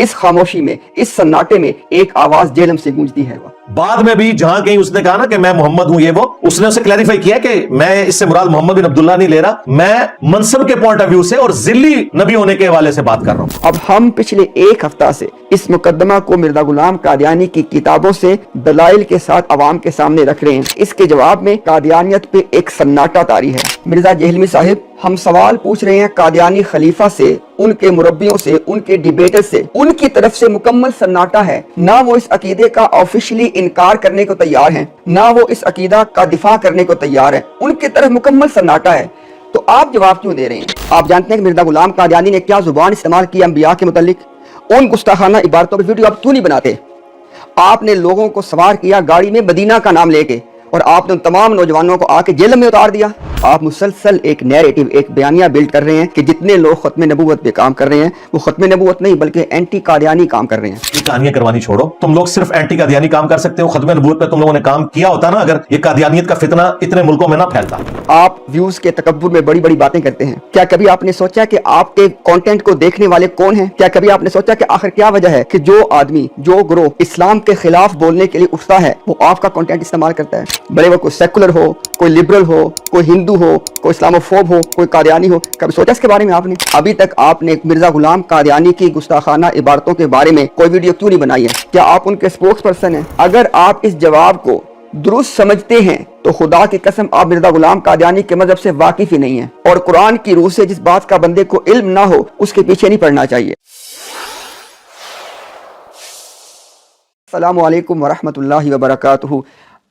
इस खामोशी में, इस सन्नाटे में एक आवाज जेहलम से गूंजती है। बाद में भी जहां कहीं उसने कहा ना कि मैं मोहम्मद हूं, ये वो, उसने उसे क्लैरिफाई किया कि मैं इससे मुराद मोहम्मद बिन अब्दुल्ला नहीं ले रहा, मैं मनसब के पॉइंट ऑफ व्यू से और जिल्ली नबी होने के हवाले से बात कर रहा हूं। अब हम पिछले एक हफ्ता से इस मुकद्दमा को मिर्जा गुलाम कादियानी की किताबों से दलाइल के साथ अवाम के सामने रख रहे हैं। इसके जवाब में कादियानियत पे एक सन्नाटा तारी है। मिर्जा जेहलमी साहिब, हम सवाल पूछ रहे हैं कादियानी खलीफा से, उनके मुरब्बियों से, उनके डिबेटर से। उनकी तरफ से मुकम्मल सन्नाटा है। ना वो इस अकीदे का ऑफिशियली इनकार करने को तैयार हैं, ना वो इस अकीदा का दिफा करने को तैयार है। उनकी तरफ मुकम्मल सन्नाटा है। तो आप जवाब क्यों दे रहे हैं? आप जानते हैं कि मिर्जा गुलाम कादियानी ने क्या जुबान इस्तेमाल की अंबिया के मुतालिक? उन गुस्ताखाना इबारतों पर वीडियो आप क्यों नहीं बनाते? आपने लोगों को सवार किया गाड़ी में मदीना का नाम लेके, और आपने उन तमाम नौजवानों को आके जेल में उतार दिया। आप मुसलसल एक नैरेटिव, एक बयानिया बिल्ड कर रहे हैं कि जितने लोग खत्म नबूवत पे काम कर रहे हैं वो खत्म नबूवत नहीं बल्कि एंटी कादियानी काम कर रहे हैं। ये कहानियां करवानी छोड़ो, तुम लोग सिर्फ एंटी कादियानी काम कर सकते हो। खत्म नबूवत पे तुम लोगों ने काम किया होता ना, अगर ये कादियानियत का फितना इतने मुल्कों में ना फैलता। आप व्यूज के तकब्बुर में बड़ी बड़ी बातें करते हैं। क्या कभी आपने सोचा कि आपके कंटेंट को देखने वाले कौन हैं? क्या कभी आपने सोचा कि आखिर क्या वजह है कि जो आदमी, जो ग्रोह इस्लाम के खिलाफ बोलने के लिए उठता है वो आपका कंटेंट इस्तेमाल करता है? भले वो कोई सेकुलर हो, कोई लिबरल हो, कोई हिंदू हो, कोई इस्लामोफोब हो, कोई कादियानी हो। कभी सोचा इसके बारे में आपने? अभी तक आपने मिर्जा गुलाम कादियानी की गुस्ताखाना इबारतों के बारे में कोई वीडियो क्यों नहीं बनाई है? क्या आप उनके स्पोक्स पर्सन हैं? अगर आप इस जवाब को दुरुस्त समझते हैं तो खुदा की कसम आप मिर्जा गुलाम कादियानी के मजहब से वाकिफ ही नहीं है, और कुरान की रूह से जिस बात का बंदे को इल्म ना हो उसके पीछे नहीं पड़ना चाहिए। अस्सलामु अलैकुम वरहमतुल्लाहि वबरकातुहू।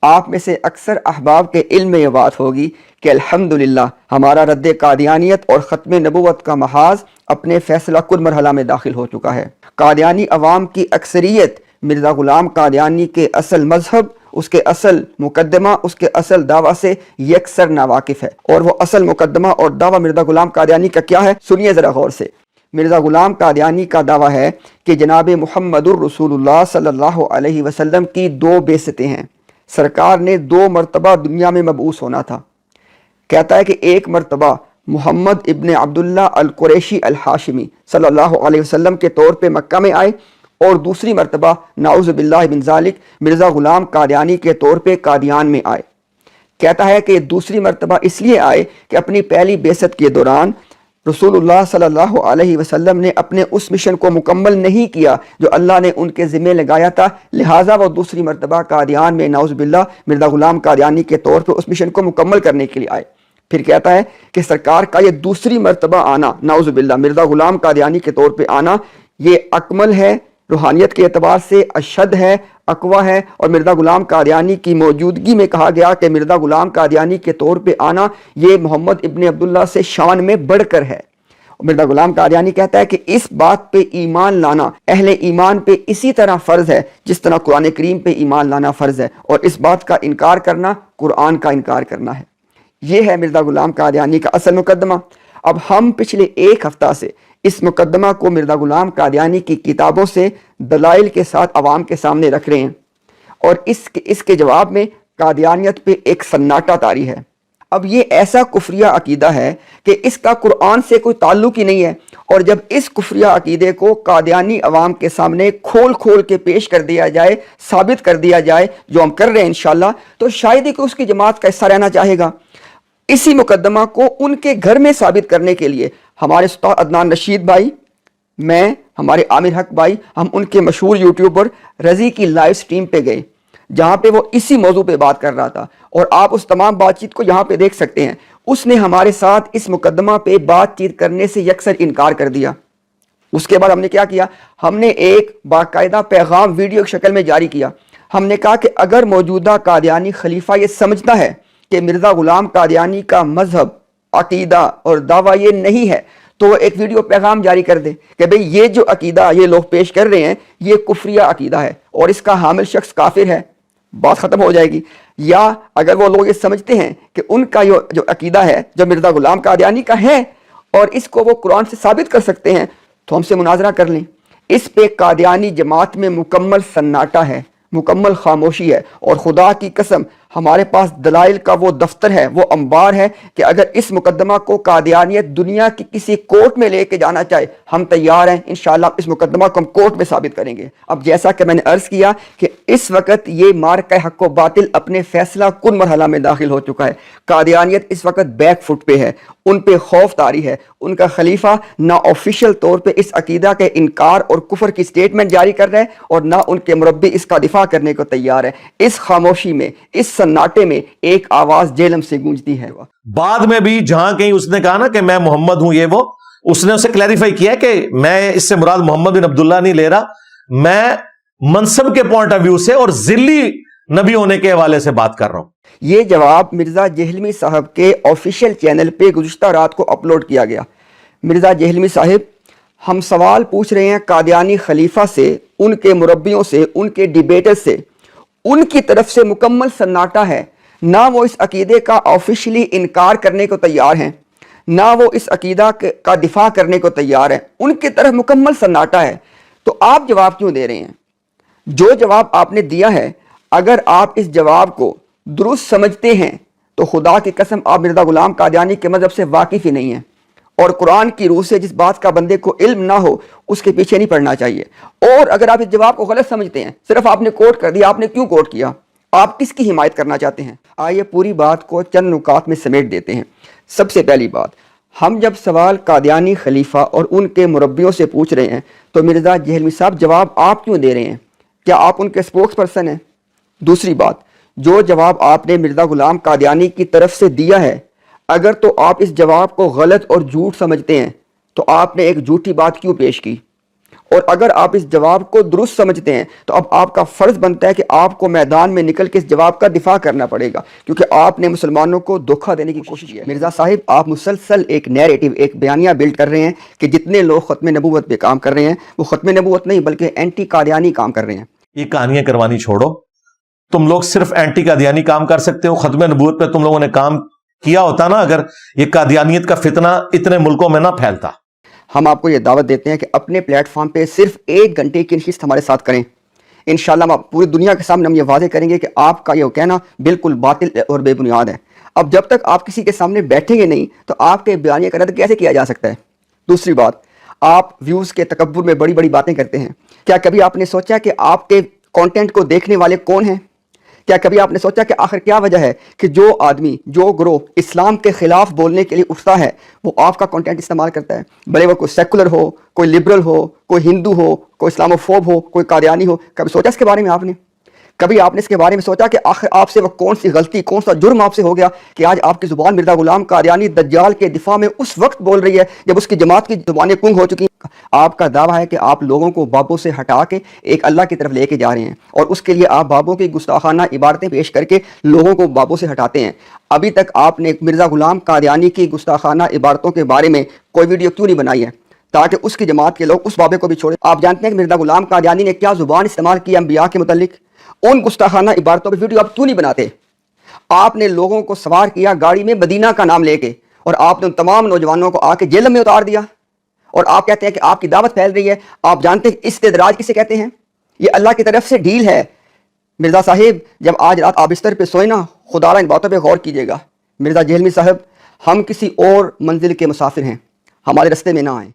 आप में से अक्सर अहबाब के इल्म में यह बात होगी कि अल्हम्दुलिल्लाह हमारा रद्द कादियानियत और ख़त्म नबूवत का महाज अपने फैसला कुन मरहला में दाखिल हो चुका है। कादियानी अवाम की अक्सरियत मिर्जा गुलाम कादियानी के असल मजहब, उसके असल मुकद्दमा, उसके असल दावा से यकसर नावाकिफ है। और वो असल मुकद्दमा और दावा मिर्जा गुलाम कादियानी का क्या है, सुनिए ज़रा गौर से। मिर्जा गुलाम कादियानी का दावा है कि जनाब मुहम्मदुर रसूलुल्लाह सल्लल्लाहु अलैहि वसल्लम की 2 बेइज्जतें हैं। सरकार ने 2 मरतबा दुनिया में मबऊस होना था। कहता है कि एक मरतबा मोहम्मद इब्न अब्दुल्ला अल कुरैशी अल हाशिमी सल्लल्लाहु अलैहि वसल्लम के तौर पे मक्का में आए, और दूसरी मरतबा नाउज़ बिल्लाहि मिन ज़ालिक मिर्ज़ा गुलाम कादियानी के तौर पे कादियान में आए। कहता है कि दूसरी मरतबा इसलिए आए कि अपनी पहली बेइज्जत के दौरान रसूलुल्लाह सल्लल्लाहु अलैहि वसल्लम ने अपने उस मिशन को मुकम्मल नहीं किया जो अल्लाह ने उनके ज़िम्मे लगाया था, लिहाजा वो दूसरी मरतबा कादियान में नाउज़ बिल्लाह मिर्ज़ा गुलाम कादियानी के तौर पर उस मिशन को मुकम्मल करने के लिए आए। फिर कहता है कि सरकार का ये दूसरी मरतबा आना, नाउज़ बिल्लाह मिर्ज़ा गुलाम कादियानी के तौर पर आना, ये अकमल है, रूहानियत के एतबार से अशद है, अकवा है। और मिर्ज़ा गुलाम कादियानी की मौजूदगी में कहा गया कि मिर्ज़ा गुलाम कादियानी के तौर पे आना ये मोहम्मद इब्न अब्दुल्ला से शान में बढ़कर है। मिर्ज़ा गुलाम कादियानी कहता है कि इस बात पे ईमान लाना अहले ईमान पे इसी तरह फ़र्ज़ है जिस तरह कुरान करीम पे ईमान लाना फ़र्ज़ है, और इस बात का इनकार करना कुरान का इनकार करना है। ये है मिर्ज़ा गुलाम कादियानी का असल मुकद्दमा। अब हम पिछले एक हफ्ता से इस मुकद्दमा को मिर्ज़ा गुलाम कादियानी की किताबों से दलाइल के साथ अवाम के सामने रख रहे हैं, और इसके जवाब में कादियानियत पे एक सन्नाटा तारी है। अब ये ऐसा कुफरिया अकीदा है कि इसका कुरान से कोई ताल्लुक ही नहीं है, और जब इस कुफरिया अकीदे को कादियानी अवाम के सामने खोल खोल के पेश कर दिया जाए, साबित कर दिया जाए, जो हम कर रहे हैं इंशाल्लाह, तो शायद ही कोई उसकी जमात का हिस्सा रहना चाहेगा। इसी मुकद्दमा को उनके घर में साबित करने के लिए हमारे उस्ताद अदनान रशीद भाई, मैं, हमारे आमिर हक भाई, हम उनके मशहूर यूट्यूबर रजी की लाइव स्ट्रीम पे गए, जहाँ पे वो इसी मौजू पे बात कर रहा था, और आप उस तमाम बातचीत को यहाँ पे देख सकते हैं। उसने हमारे साथ इस मुकद्दमा पे बातचीत करने से यकसर इनकार कर दिया। उसके बाद हमने क्या किया, हमने एक बाकायदा पैगाम वीडियो की शक्ल में जारी किया। हमने कहा कि अगर मौजूदा कादियानी खलीफा ये समझता है कि मिर्ज़ा गुलाम कादियानी का मजहब, अकीदा और दावा ये नहीं है, तो वो एक वीडियो पैगाम जारी कर दे कि भाई ये जो अकीदा ये लोग पेश कर रहे हैं ये कुफरिया अकीदा है और इसका हामिल शख्स काफिर है, बात ख़त्म हो जाएगी। या अगर वो लोग ये समझते हैं कि उनका जो अकीदा है जो मिर्ज़ा गुलाम कादियानी का है और इसको वो कुरान से साबित कर सकते हैं, तो हमसे मुनाजरा कर लें। इस पे कादियानी जमात में मुकम्मल सन्नाटा है, मुकम्मल खामोशी है, और खुदा की कसम ہمارے پاس دلائل کا وہ دفتر ہے، وہ انبار ہے کہ اگر اس مقدمہ کو قادیانیت دنیا کی کسی کورٹ میں لے کے جانا چاہے ہم تیار ہیں، انشاءاللہ اس مقدمہ کو ہم کورٹ میں ثابت کریں گے۔ اب جیسا کہ میں نے عرض کیا کہ اس وقت یہ مارکہ حق و باطل اپنے فیصلہ کن مرحلہ میں داخل ہو چکا ہے۔ قادیانیت اس وقت بیک فٹ پہ ہے، ان پہ خوف طاری ہے۔ ان کا خلیفہ نہ آفیشیل طور پہ اس عقیدہ کے انکار اور کفر کی سٹیٹمنٹ جاری کر رہے ہیں اور نہ ان کے مربی اس کا دفاع کرنے کو تیار ہے۔ اس خاموشی میں، اس سناٹے میں ایک آواز جہلم سے گونجتی ہے۔ بعد میں بھی جہاں کہیں اس نے کہا نا کہ میں محمد ہوں یہ وہ، اس نے اسے کلیریفائی کیا کہ میں اس سے مراد محمد بن عبداللہ نہیں لے رہا، میں منصب کے پوائنٹ آف ویو سے اور ذلی نبی ہونے کے حوالے سے بات کر رہا ہوں۔ یہ جواب مرزا جہلمی صاحب کے آفیشیل چینل پہ گزشتہ رات کو اپلوڈ کیا گیا۔ مرزا جہلمی صاحب، ہم سوال پوچھ رہے ہیں قادیانی خلیفہ سے، ان کے مربیوں سے، ان کے ڈیبیٹر سے، ان کی طرف سے مکمل سناٹا ہے، نہ وہ اس عقیدے کا آفیشلی انکار کرنے کو تیار ہیں، نہ وہ اس عقیدہ کا دفاع کرنے کو تیار ہیں، ان کی طرف مکمل سناٹا ہے۔ تو آپ جواب کیوں دے رہے ہیں؟ جو جواب آپ نے دیا ہے، اگر آپ اس جواب کو درست سمجھتے ہیں تو خدا کی قسم آپ مرزا غلام قادیانی کے مذہب سے واقف ہی نہیں ہیں، اور قرآن کی روح سے جس بات کا بندے کو علم نہ ہو اس کے پیچھے نہیں پڑنا چاہیے۔ اور اگر آپ اس جواب کو غلط سمجھتے ہیں، صرف آپ نے کوٹ کر دیا، آپ نے کیوں کوٹ کیا؟ آپ کس کی حمایت کرنا چاہتے ہیں؟ آئیے پوری بات کو چند نکات میں سمیٹ دیتے ہیں۔ سب سے پہلی بات، ہم جب سوال قادیانی خلیفہ اور ان کے مربیوں سے پوچھ رہے ہیں تو مرزا جہلمی صاحب جواب آپ کیوں دے رہے ہیں؟ کیا آپ ان کے اسپوکس پرسن ہیں؟ دوسری بات، جو جواب آپ نے مرزا غلام قادیانی کی طرف سے دیا ہے، اگر تو آپ اس جواب کو غلط اور جھوٹ سمجھتے ہیں تو آپ نے ایک جھوٹی بات کیوں پیش کی؟ اور اگر آپ اس جواب کو درست سمجھتے ہیں تو اب آپ کا فرض بنتا ہے کہ آپ کو میدان میں نکل کے اس جواب کا دفاع کرنا پڑے گا، کیونکہ آپ نے مسلمانوں کو دھوکہ دینے کی کوشش کی ہے۔ مرزا صاحب، آپ مسلسل ایک نیریٹو، ایک بیانیہ بلڈ کر رہے ہیں کہ جتنے لوگ ختم نبوت پہ کام کر رہے ہیں وہ ختم نبوت نہیں بلکہ اینٹی قادیانی کام کر رہے ہیں۔ یہ کہانیاں کروانی چھوڑو، تم لوگ صرف اینٹی قادیانی کام کر سکتے ہو۔ ختم نبوت پہ تم لوگوں نے کام کیا ہوتا نا، اگر یہ قادیانیت کا فتنہ اتنے ملکوں میں نہ پھیلتا۔ ہم آپ کو یہ دعوت دیتے ہیں کہ اپنے پلیٹ فارم پہ صرف 1 گھنٹے کی نشست ہمارے ساتھ کریں۔ انشاءاللہ ہم پوری دنیا کے سامنے ہم یہ واضح کریں گے کہ آپ کا یہ کہنا بالکل باطل اور بے بنیاد ہے۔ اب جب تک آپ کسی کے سامنے بیٹھیں گے نہیں تو آپ کے بیانیے کا رد کیسے کیا جا سکتا ہے؟ دوسری بات، آپ ویوز کے تکبر میں بڑی بڑی باتیں کرتے ہیں۔ کیا کبھی آپ نے سوچا کہ آپ کے کانٹینٹ کو دیکھنے والے کون ہیں؟ کیا کبھی آپ نے سوچا کہ آخر کیا وجہ ہے کہ جو آدمی، جو گروہ اسلام کے خلاف بولنے کے لیے اٹھتا ہے وہ آپ کا کنٹینٹ استعمال کرتا ہے، بھلے وہ کوئی سیکولر ہو، کوئی لبرل ہو، کوئی ہندو ہو، کوئی اسلاموفوب ہو، کوئی قادیانی ہو؟ کبھی سوچا اس کے بارے میں آپ نے؟ کبھی آپ نے اس کے بارے میں سوچا کہ آخر آپ سے وہ کون سی غلطی، کون سا جرم آپ سے ہو گیا کہ آج آپ کی زبان مرزا غلام قادیانی دجال کے دفاع میں اس وقت بول رہی ہے جب اس کی جماعت کی زبانیں کنگ ہو چکی ہیں؟ آپ کا دعویٰ ہے کہ آپ لوگوں کو بابوں سے ہٹا کے ایک اللہ کی طرف لے کے جا رہے ہیں، اور اس کے لیے آپ بابوں کی گستاخانہ عبارتیں پیش کر کے لوگوں کو بابوں سے ہٹاتے ہیں۔ ابھی تک آپ نے مرزا غلام قادیانی کی گستاخانہ عبارتوں کے بارے میں کوئی ویڈیو کیوں نہیں بنائی ہے تاکہ اس کی جماعت کے لوگ اس بابے کو بھی چھوڑیں؟ آپ جانتے ہیں کہ مرزا غلام قادیانی نے کیا زبان استعمال کی انبیاء کے متعلق؟ ان گستاخانہ عبارتوں پہ ویڈیو آپ کیوں نہیں بناتے؟ آپ نے لوگوں کو سوار کیا گاڑی میں مدینہ کا نام لے کے، اور آپ نے ان تمام نوجوانوں کو آ کے جیل میں اتار دیا، اور آپ کہتے ہیں کہ آپ کی دعوت پھیل رہی ہے۔ آپ جانتے ہیں استدراج کسے کہتے ہیں؟ یہ اللہ کی طرف سے ڈیل ہے۔ مرزا صاحب، جب آج رات آپ بستر پہ سوئیں نا، خدا را ان باتوں پہ غور کیجیے گا۔ مرزا جہلمی صاحب، ہم کسی اور منزل کے مسافر ہیں، ہمارے رستے میں نہ آئیں۔